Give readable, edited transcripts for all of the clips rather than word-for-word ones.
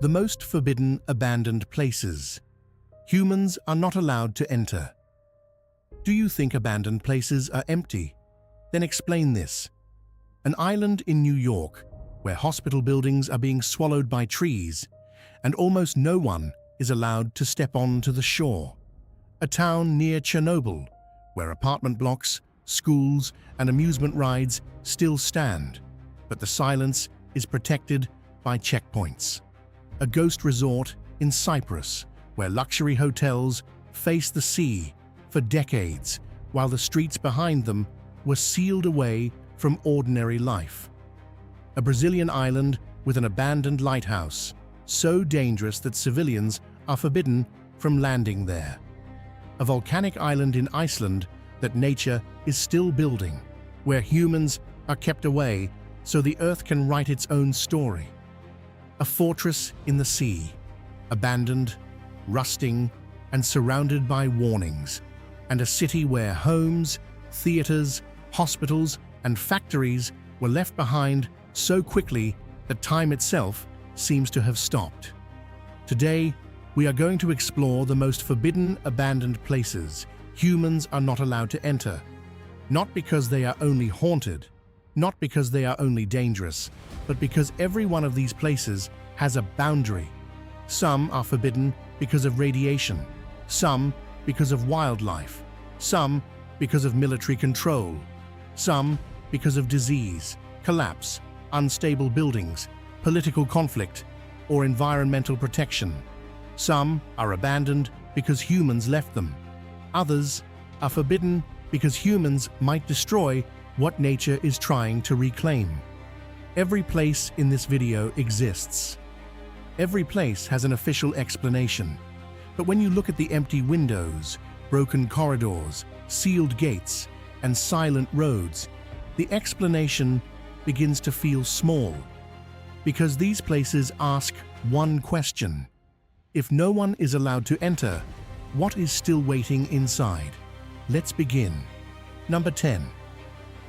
The most forbidden abandoned places. Humans are not allowed to enter. Do you think abandoned places are empty? Then explain this. An island in New York, where hospital buildings are being swallowed by trees, and almost no one is allowed to step onto the shore. A town near Chernobyl, where apartment blocks, schools, and amusement rides still stand, but the silence is protected by checkpoints. A ghost resort in Cyprus, where luxury hotels face the sea for decades, while the streets behind them were sealed away from ordinary life. A Brazilian island with an abandoned lighthouse, so dangerous that civilians are forbidden from landing there. A volcanic island in Iceland that nature is still building, where humans are kept away so the earth can write its own story. A fortress in the sea, abandoned, rusting, and surrounded by warnings, and a city where homes, theaters, hospitals, and factories were left behind so quickly that time itself seems to have stopped. Today, we are going to explore the most forbidden abandoned places humans are not allowed to enter, not because they are only haunted, not because they are only dangerous, but because every one of these places has a boundary. Some are forbidden because of radiation, some because of wildlife, some because of military control, some because of disease, collapse, unstable buildings, political conflict, or environmental protection. Some are abandoned because humans left them. Others are forbidden because humans might destroy what nature is trying to reclaim. Every place in this video exists. Every place has an official explanation. But when you look at the empty windows, broken corridors, sealed gates, and silent roads, the explanation begins to feel small. Because these places ask one question. If no one is allowed to enter, what is still waiting inside? Let's begin. Number 10.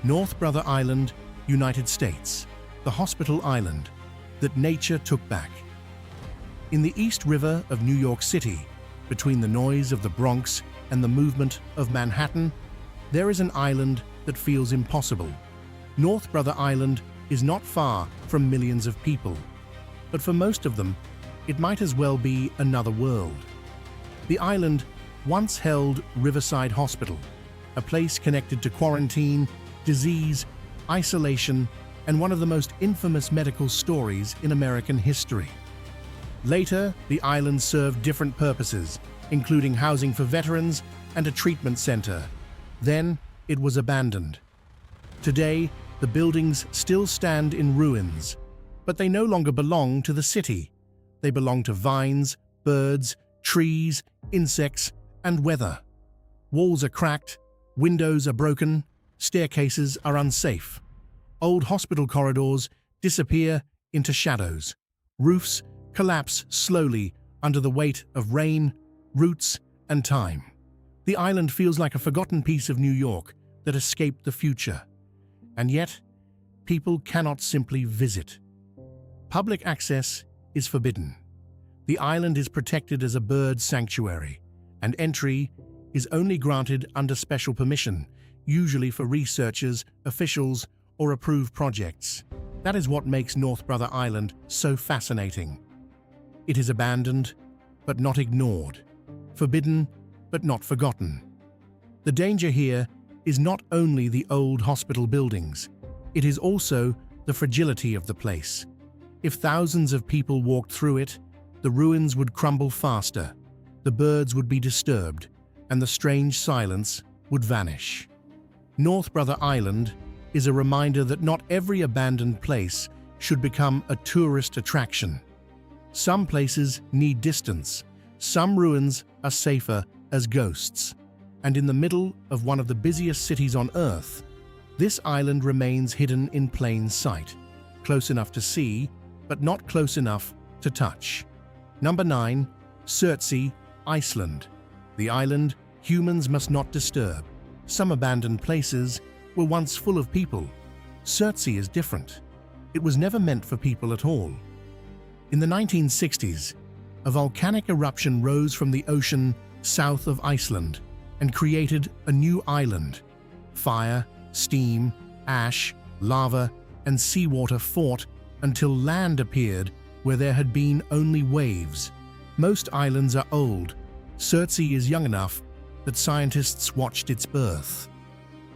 North Brother Island, United States. The hospital island that nature took back. In the East River of New York City, between the noise of the Bronx and the movement of Manhattan, there is an island that feels impossible. North Brother Island is not far from millions of people, but for most of them, it might as well be another world. The island once held Riverside Hospital, a place connected to quarantine, disease, isolation, and one of the most infamous medical stories in American history. Later, the island served different purposes, including housing for veterans and a treatment center. Then, it was abandoned. Today, the buildings still stand in ruins, but they no longer belong to the city. They belong to vines, birds, trees, insects, and weather. Walls are cracked, windows are broken, staircases are unsafe. Old hospital corridors disappear into shadows. Roofs collapse slowly under the weight of rain, roots, and time. The island feels like a forgotten piece of New York that escaped the future. And yet, people cannot simply visit. Public access is forbidden. The island is protected as a bird sanctuary, and entry is only granted under special permission, usually for researchers, officials, or approved projects. That is what makes North Brother Island so fascinating. It is abandoned, but not ignored. Forbidden, but not forgotten. The danger here is not only the old hospital buildings, it is also the fragility of the place. If thousands of people walked through it, the ruins would crumble faster, the birds would be disturbed, and the strange silence would vanish. North Brother Island is a reminder that not every abandoned place should become a tourist attraction. Some places need distance, some ruins are safer as ghosts, and in the middle of one of the busiest cities on Earth, this island remains hidden in plain sight, close enough to see, but not close enough to touch. Number 9. Surtsey, Iceland. The island humans must not disturb. Some abandoned places were once full of people. Surtsey is different. It was never meant for people at all. In the 1960s, a volcanic eruption rose from the ocean south of Iceland and created a new island. Fire, steam, ash, lava, and seawater fought until land appeared where there had been only waves. Most islands are old. Surtsey is young enough that scientists watched its birth.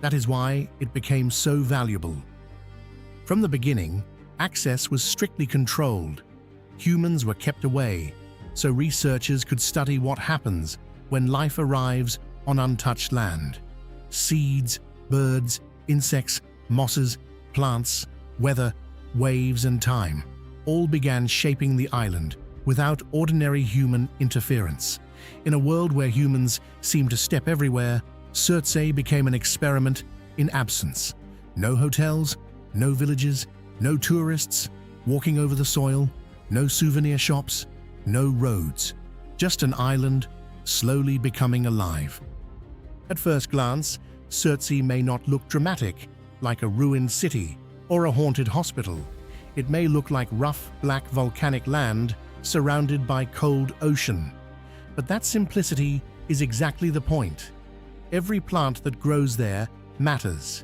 That is why it became so valuable. From the beginning, access was strictly controlled. Humans were kept away, so researchers could study what happens when life arrives on untouched land. Seeds, birds, insects, mosses, plants, weather, waves, and time all began shaping the island without ordinary human interference. In a world where humans seemed to step everywhere, Surtsey became an experiment in absence. No hotels, no villages, no tourists walking over the soil, no souvenir shops, no roads. Just an island slowly becoming alive. At first glance, Surtsey may not look dramatic, like a ruined city or a haunted hospital. It may look like rough, black volcanic land surrounded by cold ocean. But that simplicity is exactly the point. Every plant that grows there matters.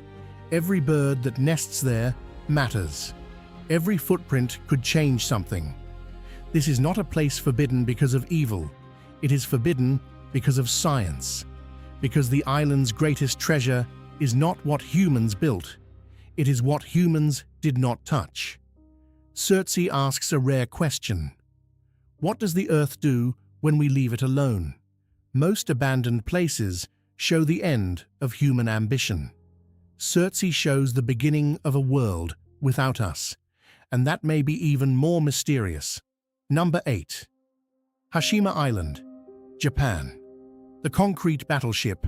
Every bird that nests there matters. Every footprint could change something. This is not a place forbidden because of evil. It is forbidden because of science. Because the island's greatest treasure is not what humans built. It is what humans did not touch. Surtsey asks a rare question. What does the Earth do when we leave it alone? Most abandoned places show the end of human ambition. Surtsey shows the beginning of a world without us, and that may be even more mysterious. Number 8. Hashima Island, Japan. The concrete battleship.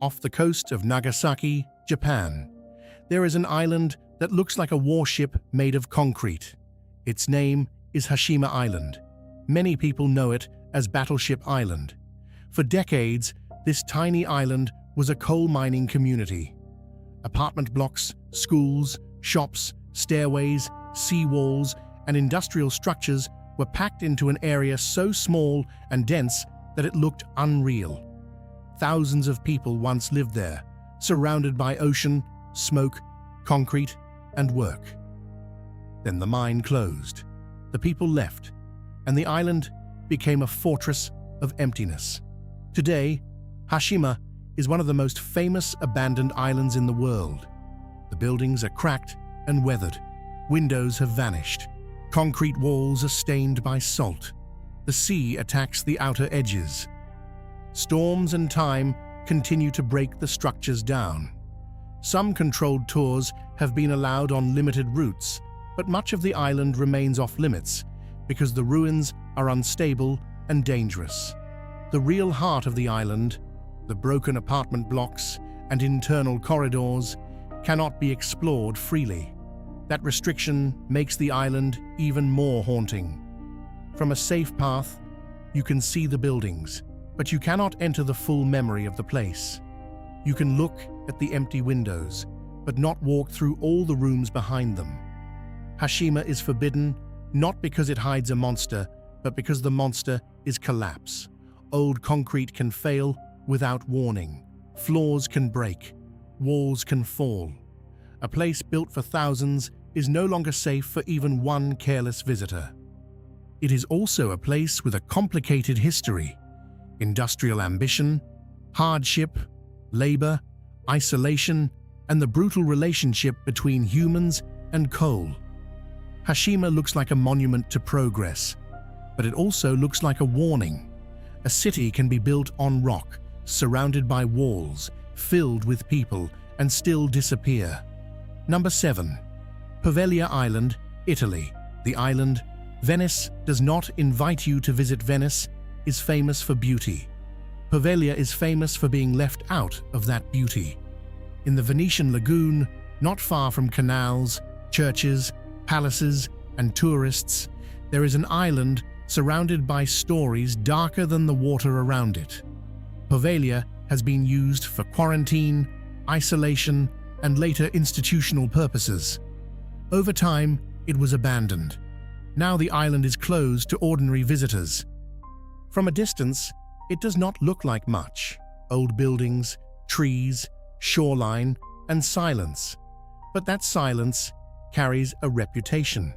Off the coast of Nagasaki, Japan, there is an island that looks like a warship made of concrete. Its name is Hashima Island. Many people know it as Battleship Island. For decades, this tiny island was a coal mining community. Apartment blocks, schools, shops, stairways, seawalls, and industrial structures were packed into an area so small and dense that it looked unreal. Thousands of people once lived there, surrounded by ocean, smoke, concrete, and work. Then the mine closed. The people left, and the island became a fortress of emptiness. Today, Hashima is one of the most famous abandoned islands in the world. The buildings are cracked and weathered. Windows have vanished. Concrete walls are stained by salt. The sea attacks the outer edges. Storms and time continue to break the structures down. Some controlled tours have been allowed on limited routes, but much of the island remains off limits because the ruins are unstable and dangerous. The real heart of the island, the broken apartment blocks and internal corridors, cannot be explored freely. That restriction makes the island even more haunting. From a safe path, you can see the buildings, but you cannot enter the full memory of the place. You can look at the empty windows, but not walk through all the rooms behind them. Hashima is forbidden not because it hides a monster, but because the monster is collapse. Old concrete can fail without warning. Floors can break. Walls can fall. A place built for thousands is no longer safe for even one careless visitor. It is also a place with a complicated history. Industrial ambition, hardship, labor, isolation, and the brutal relationship between humans and coal. Hashima looks like a monument to progress, but it also looks like a warning. A city can be built on rock, surrounded by walls, filled with people, and still disappear. Number 7. Poveglia Island, Italy. The island, Venice does not invite you to visit. Venice is famous for beauty. Poveglia is famous for being left out of that beauty. In the Venetian lagoon, not far from canals, churches, palaces, and tourists, there is an island surrounded by stories darker than the water around it. Poveglia has been used for quarantine, isolation, and later institutional purposes. Over time, it was abandoned. Now the island is closed to ordinary visitors. From a distance, it does not look like much. Old buildings, trees, shoreline, and silence. But that silence carries a reputation.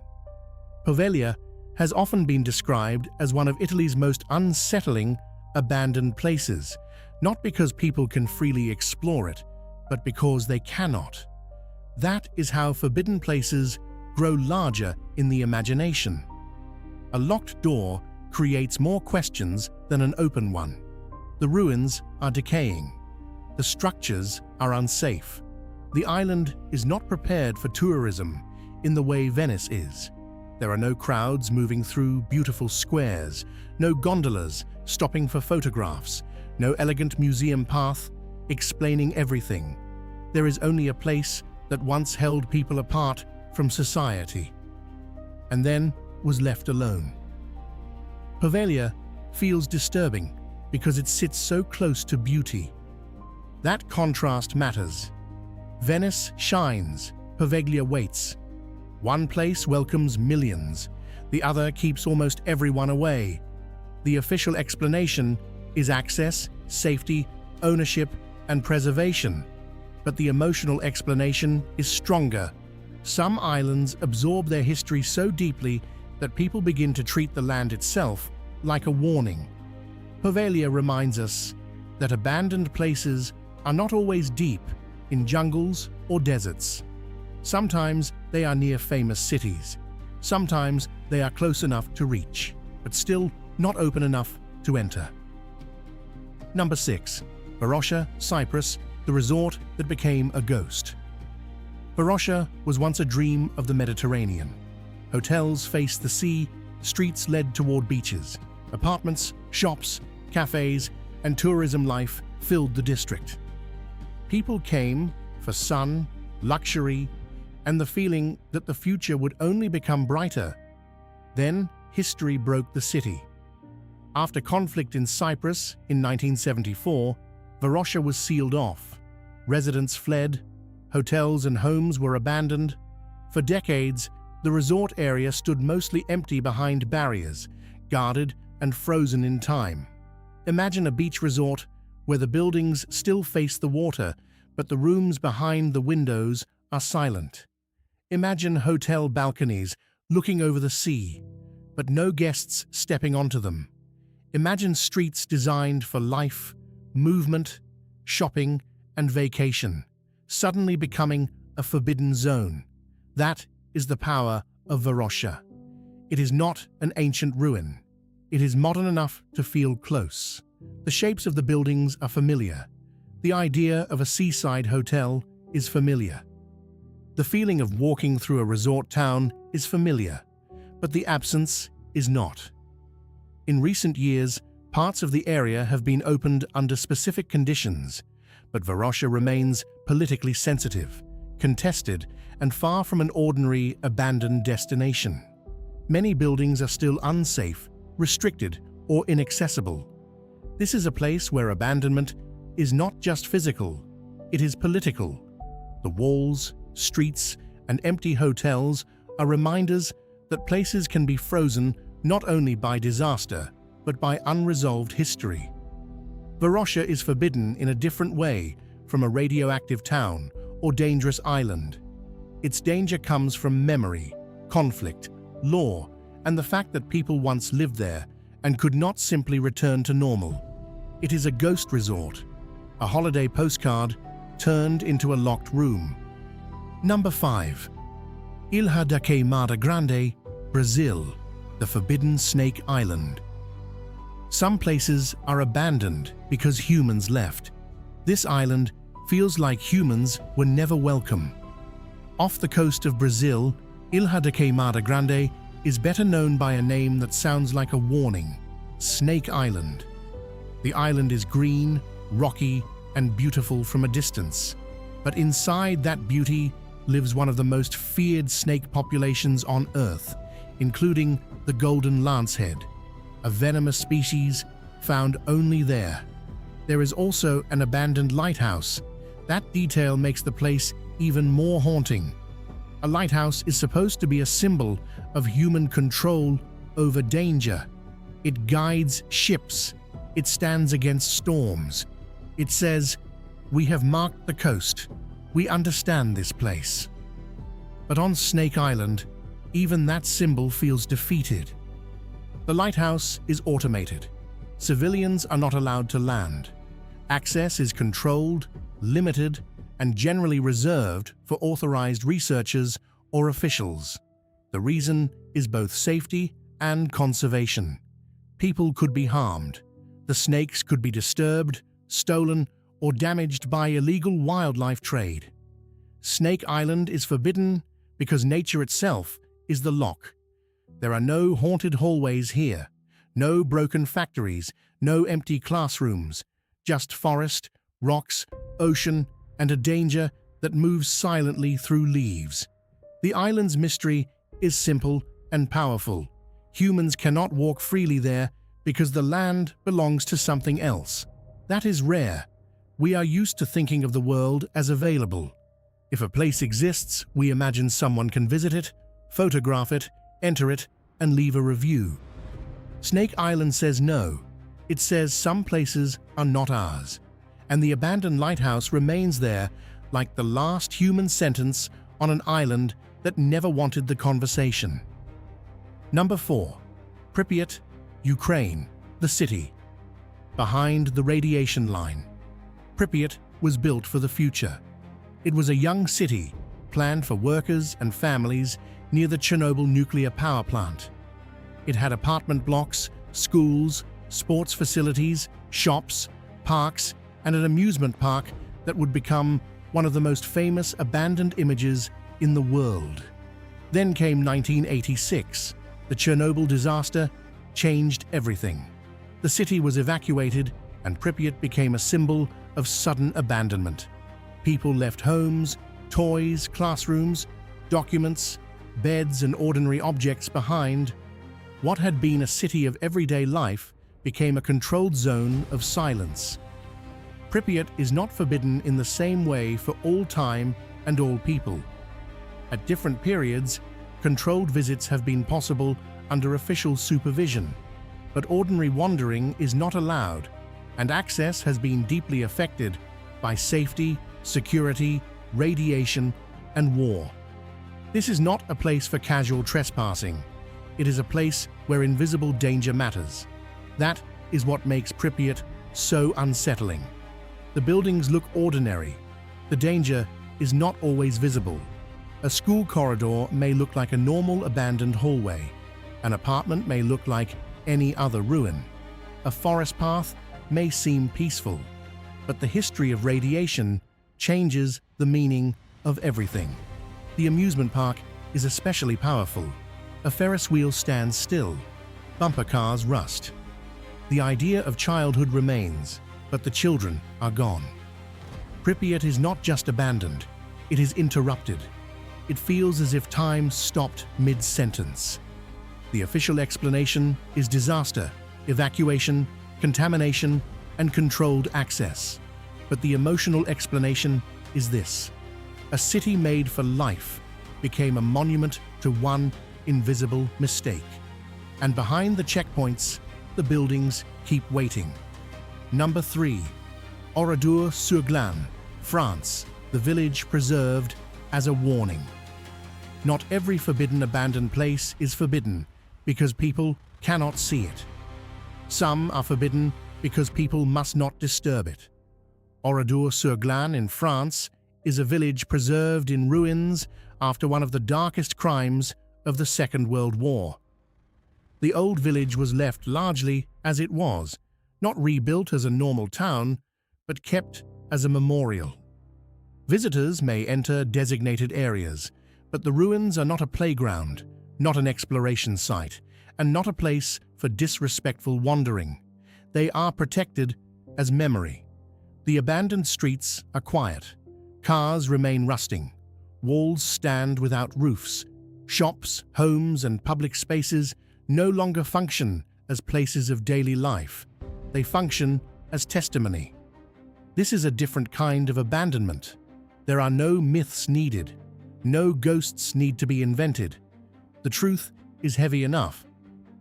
Poveglia has often been described as one of Italy's most unsettling abandoned places, not because people can freely explore it, but because they cannot. That is how forbidden places grow larger in the imagination. A locked door creates more questions than an open one. The ruins are decaying. The structures are unsafe. The island is not prepared for tourism in the way Venice is. There are no crowds moving through beautiful squares, no gondolas stopping for photographs, no elegant museum path explaining everything. There is only a place that once held people apart from society, and then was left alone. Poveglia feels disturbing because it sits so close to beauty. That contrast matters. Venice shines, Poveglia waits. One place welcomes millions, the other keeps almost everyone away. The official explanation is access, safety, ownership, and preservation. But the emotional explanation is stronger. Some islands absorb their history so deeply that people begin to treat the land itself like a warning. Poveglia reminds us that abandoned places are not always deep in jungles or deserts. Sometimes they are near famous cities. Sometimes they are close enough to reach, but still not open enough to enter. Number 6. Varosha, Cyprus, the resort that became a ghost. Varosha was once a dream of the Mediterranean. Hotels faced the sea, streets led toward beaches. Apartments, shops, cafes, and tourism life filled the district. People came for sun, luxury, and the feeling that the future would only become brighter. Then history broke the city. After conflict in Cyprus in 1974, Varosha was sealed off. Residents fled, hotels and homes were abandoned. For decades, the resort area stood mostly empty behind barriers, guarded and frozen in time. Imagine a beach resort where the buildings still face the water, but the rooms behind the windows are silent. Imagine hotel balconies looking over the sea, but no guests stepping onto them. Imagine streets designed for life, movement, shopping, and vacation, suddenly becoming a forbidden zone. That is the power of Varosha. It is not an ancient ruin. It is modern enough to feel close. The shapes of the buildings are familiar. The idea of a seaside hotel is familiar. The feeling of walking through a resort town is familiar, but the absence is not. In recent years, parts of the area have been opened under specific conditions, but Varosha remains politically sensitive, contested, and far from an ordinary abandoned destination. Many buildings are still unsafe, restricted, or inaccessible. This is a place where abandonment is not just physical, it is political. The walls, streets, and empty hotels are reminders that places can be frozen not only by disaster, but by unresolved history. Varosha is forbidden in a different way from a radioactive town or dangerous island. Its danger comes from memory, conflict, law, and the fact that people once lived there and could not simply return to normal. It is a ghost resort, a holiday postcard turned into a locked room. Number 5. Ilha da Queimada Grande, Brazil, the Forbidden Snake Island. Some places are abandoned because humans left. This island feels like humans were never welcome. Off the coast of Brazil, Ilha da Queimada Grande is better known by a name that sounds like a warning: Snake Island. The island is green, rocky, and beautiful from a distance. But inside that beauty lives one of the most feared snake populations on Earth, including the golden lancehead, a venomous species found only there. There is also an abandoned lighthouse. That detail makes the place even more haunting. A lighthouse is supposed to be a symbol of human control over danger. It guides ships. It stands against storms. It says, "We have marked the coast. We understand this place." But on Snake Island, even that symbol feels defeated. The lighthouse is automated. Civilians are not allowed to land. Access is controlled, limited, and generally reserved for authorized researchers or officials. The reason is both safety and conservation. People could be harmed. The snakes could be disturbed, stolen, or damaged by illegal wildlife trade. Snake Island is forbidden because nature itself is the lock. There are no haunted hallways here, no broken factories, no empty classrooms, just forest, rocks, ocean, and a danger that moves silently through leaves. The island's mystery is simple and powerful. Humans cannot walk freely there because the land belongs to something else. That is rare. We are used to thinking of the world as available. If a place exists, we imagine someone can visit it, photograph it, enter it, and leave a review. Snake Island says no. It says some places are not ours, and the abandoned lighthouse remains there like the last human sentence on an island that never wanted the conversation. Number 4. Pripyat, Ukraine, the city. Behind the radiation line. Pripyat was built for the future. It was a young city, planned for workers and families near the Chernobyl nuclear power plant. It had apartment blocks, schools, sports facilities, shops, parks, and an amusement park that would become one of the most famous abandoned images in the world. Then came 1986. The Chernobyl disaster changed everything. The city was evacuated, and Pripyat became a symbol of sudden abandonment. People left homes, toys, classrooms, documents, beds, and ordinary objects behind. What had been a city of everyday life became a controlled zone of silence. Pripyat is not forbidden in the same way for all time and all people. At different periods, controlled visits have been possible under official supervision, but ordinary wandering is not allowed, and access has been deeply affected by safety, security, radiation, and war. This is not a place for casual trespassing. It is a place where invisible danger matters. That is what makes Pripyat so unsettling. The buildings look ordinary. The danger is not always visible. A school corridor may look like a normal abandoned hallway. An apartment may look like any other ruin. A forest path may seem peaceful, but the history of radiation changes the meaning of everything. The amusement park is especially powerful. A Ferris wheel stands still. Bumper cars rust. The idea of childhood remains, but the children are gone. Pripyat is not just abandoned, it is interrupted. It feels as if time stopped mid-sentence. The official explanation is disaster, evacuation, contamination, and controlled access. But the emotional explanation is this: a city made for life became a monument to one invisible mistake. And behind the checkpoints, the buildings keep waiting. Number 3. Oradour-sur-Glane, France, the village preserved as a warning. Not every forbidden abandoned place is forbidden because people cannot see it. Some are forbidden because people must not disturb it. Oradour-sur-Glane in France is a village preserved in ruins after one of the darkest crimes of the Second World War. The old village was left largely as it was, not rebuilt as a normal town, but kept as a memorial. Visitors may enter designated areas, but the ruins are not a playground, not an exploration site, and not a place for disrespectful wandering. They are protected as memory. The abandoned streets are quiet. Cars remain rusting. Walls stand without roofs. Shops, homes, and public spaces no longer function as places of daily life. They function as testimony. This is a different kind of abandonment. There are no myths needed. No ghosts need to be invented. The truth is heavy enough.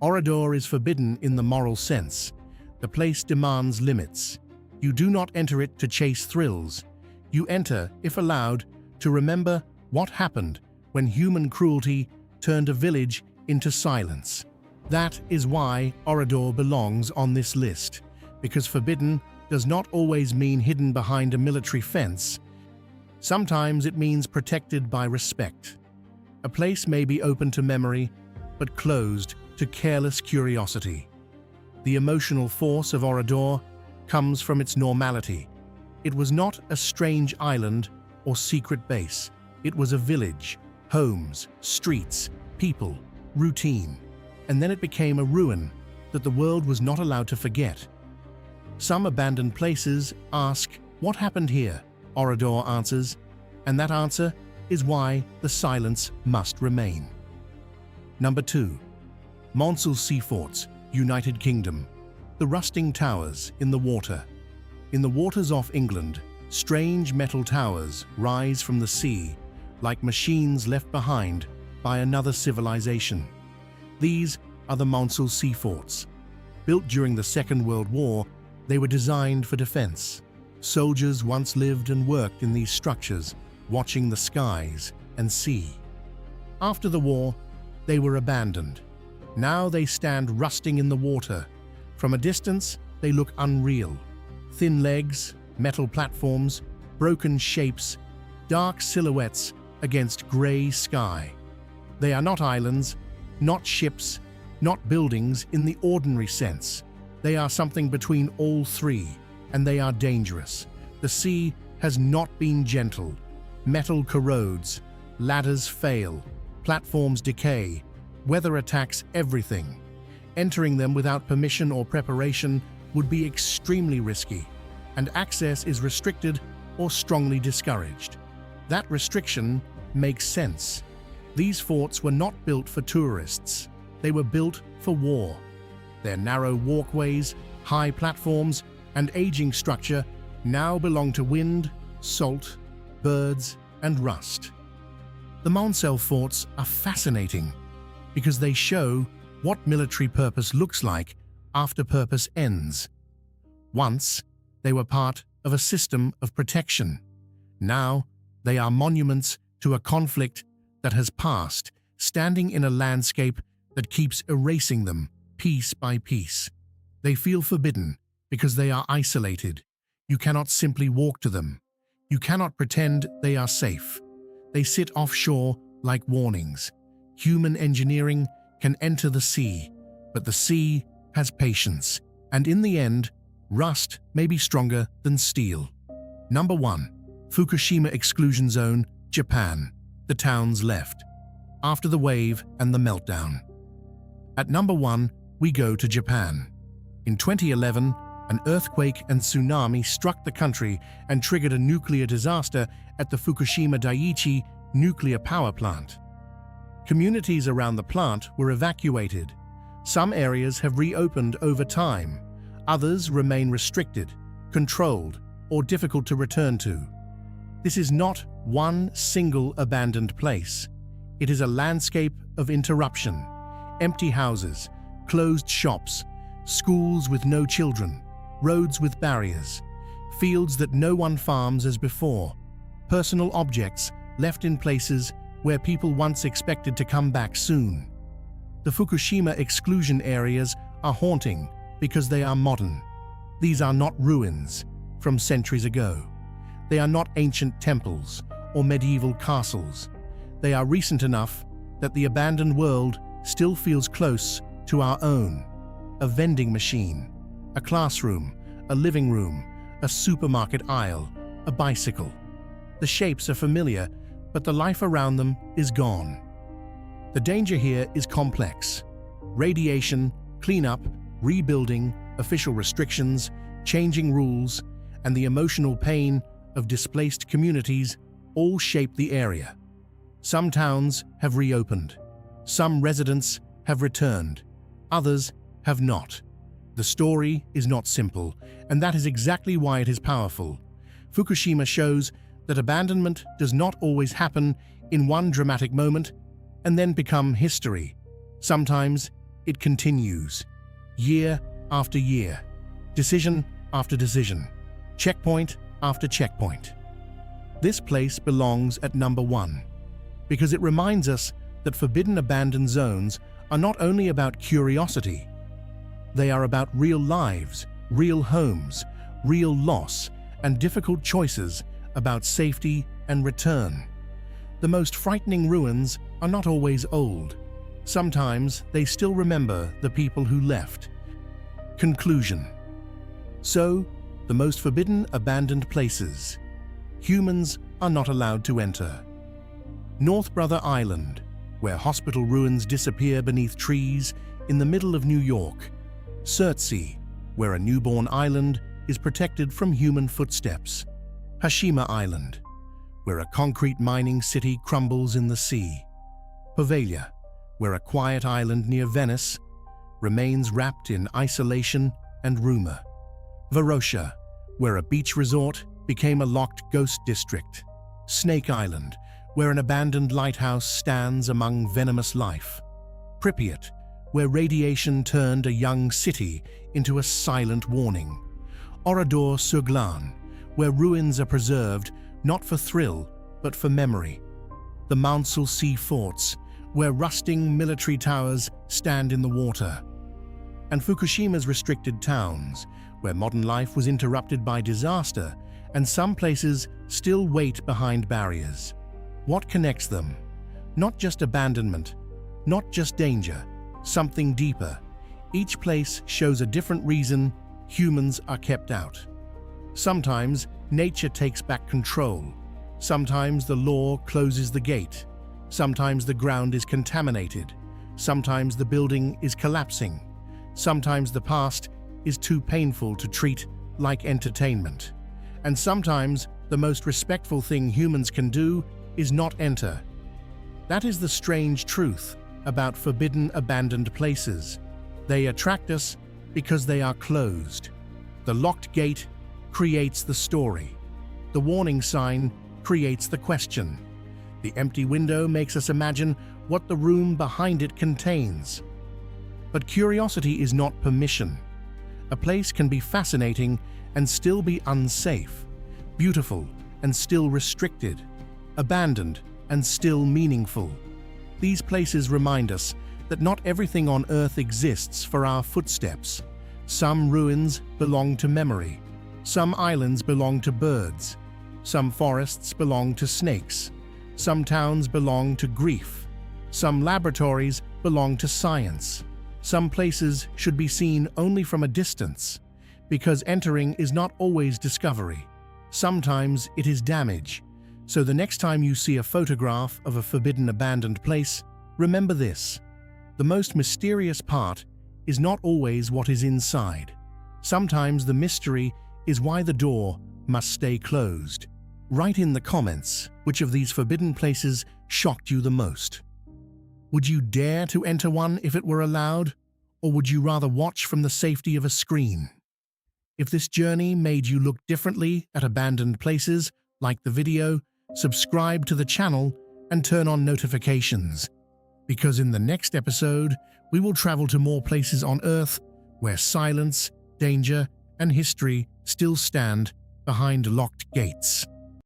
Oradour is forbidden in the moral sense. The place demands limits. You do not enter it to chase thrills. You enter, if allowed, to remember what happened when human cruelty turned a village into silence. That is why Oradour belongs on this list, because forbidden does not always mean hidden behind a military fence. Sometimes it means protected by respect. A place may be open to memory, but closed to careless curiosity. The emotional force of Oradour comes from its normality. It was not a strange island or secret base. It was a village, homes, streets, people, routine. And then it became a ruin that the world was not allowed to forget. Some abandoned places ask, "What happened here?" Oradour answers, and that answer is why the silence must remain. Number 2. Maunsell Sea Forts, United Kingdom. The rusting towers in the water. In the waters off England, strange metal towers rise from the sea like machines left behind by another civilization. These are the Maunsell Sea Forts. Built during the Second World War, they were designed for defense. Soldiers once lived and worked in these structures, watching the skies and sea. After the war, they were abandoned. Now they stand rusting in the water. From a distance, they look unreal. Thin legs, metal platforms, broken shapes, dark silhouettes against grey sky. They are not islands, not ships, not buildings in the ordinary sense. They are something between all three, and they are dangerous. The sea has not been gentle. Metal corrodes, ladders fail, platforms decay, weather attacks everything. Entering them without permission or preparation would be extremely risky, and access is restricted or strongly discouraged. That restriction makes sense. These forts were not built for tourists. They were built for war. Their narrow walkways, high platforms, and aging structure now belong to wind, salt, birds, and rust. The Maunsell forts are fascinating because they show what military purpose looks like after purpose ends. Once, they were part of a system of protection. Now, they are monuments to a conflict that has passed, standing in a landscape that keeps erasing them piece by piece. They feel forbidden because they are isolated. You cannot simply walk to them. You cannot pretend they are safe. They sit offshore like warnings. Human engineering can enter the sea, but the sea has patience, and in the end, rust may be stronger than steel. Number 1. Fukushima Exclusion Zone, Japan. The towns left. After the wave and the meltdown. At number 1, we go to Japan. In 2011, an earthquake and tsunami struck the country and triggered a nuclear disaster at the Fukushima Daiichi nuclear power plant. Communities around the plant were evacuated. Some areas have reopened over time. Others remain restricted, controlled, or difficult to return to. This is not one single abandoned place. It is a landscape of interruption. Empty houses, closed shops, schools with no children, roads with barriers, fields that no one farms as before, personal objects left in places where people once expected to come back soon. The Fukushima exclusion areas are haunting because they are modern. These are not ruins from centuries ago. They are not ancient temples or medieval castles. They are recent enough that the abandoned world still feels close to our own. A vending machine, a classroom, a living room, a supermarket aisle, a bicycle. The shapes are familiar, but the life around them is gone. The danger here is complex. Radiation, cleanup, rebuilding, official restrictions, changing rules, and the emotional pain of displaced communities all shape the area. Some towns have reopened. Some residents have returned. Others have not. The story is not simple, and that is exactly why it is powerful. Fukushima shows that abandonment does not always happen in one dramatic moment and then become history. Sometimes it continues, year after year, decision after decision, checkpoint after checkpoint. This place belongs at number 1 because it reminds us that forbidden abandoned zones are not only about curiosity, they are about real lives, real homes, real loss, and difficult choices about safety and return. The most frightening ruins are not always old. Sometimes they still remember the people who left. Conclusion. So, the most forbidden abandoned places. Humans are not allowed to enter. North Brother Island, where hospital ruins disappear beneath trees in the middle of New York. Surtsey, where a newborn island is protected from human footsteps. Hashima Island, where a concrete mining city crumbles in the sea. Poveglia, where a quiet island near Venice remains wrapped in isolation and rumor. Varosha, where a beach resort became a locked ghost district. Snake Island, where an abandoned lighthouse stands among venomous life. Pripyat, where radiation turned a young city into a silent warning. Oradour-sur-Glane, where ruins are preserved not for thrill, but for memory. The Maunsell Sea Forts, where rusting military towers stand in the water. And Fukushima's restricted towns, where modern life was interrupted by disaster, and some places still wait behind barriers. What connects them? Not just abandonment, not just danger, something deeper. Each place shows a different reason humans are kept out. Sometimes nature takes back control. Sometimes the law closes the gate. Sometimes the ground is contaminated. Sometimes the building is collapsing. Sometimes the past is too painful to treat like entertainment. And sometimes the most respectful thing humans can do is not enter. That is the strange truth about forbidden abandoned places. They attract us because they are closed. The locked gate creates the story. The warning sign creates the question. The empty window makes us imagine what the room behind it contains. But curiosity is not permission. A place can be fascinating and still be unsafe, beautiful and still restricted, abandoned and still meaningful. These places remind us that not everything on Earth exists for our footsteps. Some ruins belong to memory. Some islands belong to birds. Some forests belong to snakes. Some towns belong to grief. Some laboratories belong to science. Some places should be seen only from a distance, because entering is not always discovery. Sometimes it is damage. So the next time you see a photograph of a forbidden abandoned place, remember this. The most mysterious part is not always what is inside. Sometimes the mystery is why the door must stay closed. Write in the comments which of these forbidden places shocked you the most. Would you dare to enter one if it were allowed, or would you rather watch from the safety of a screen? If this journey made you look differently at abandoned places, like the video, subscribe to the channel and turn on notifications. Because in the next episode, we will travel to more places on Earth where silence, danger, and history still stand behind locked gates.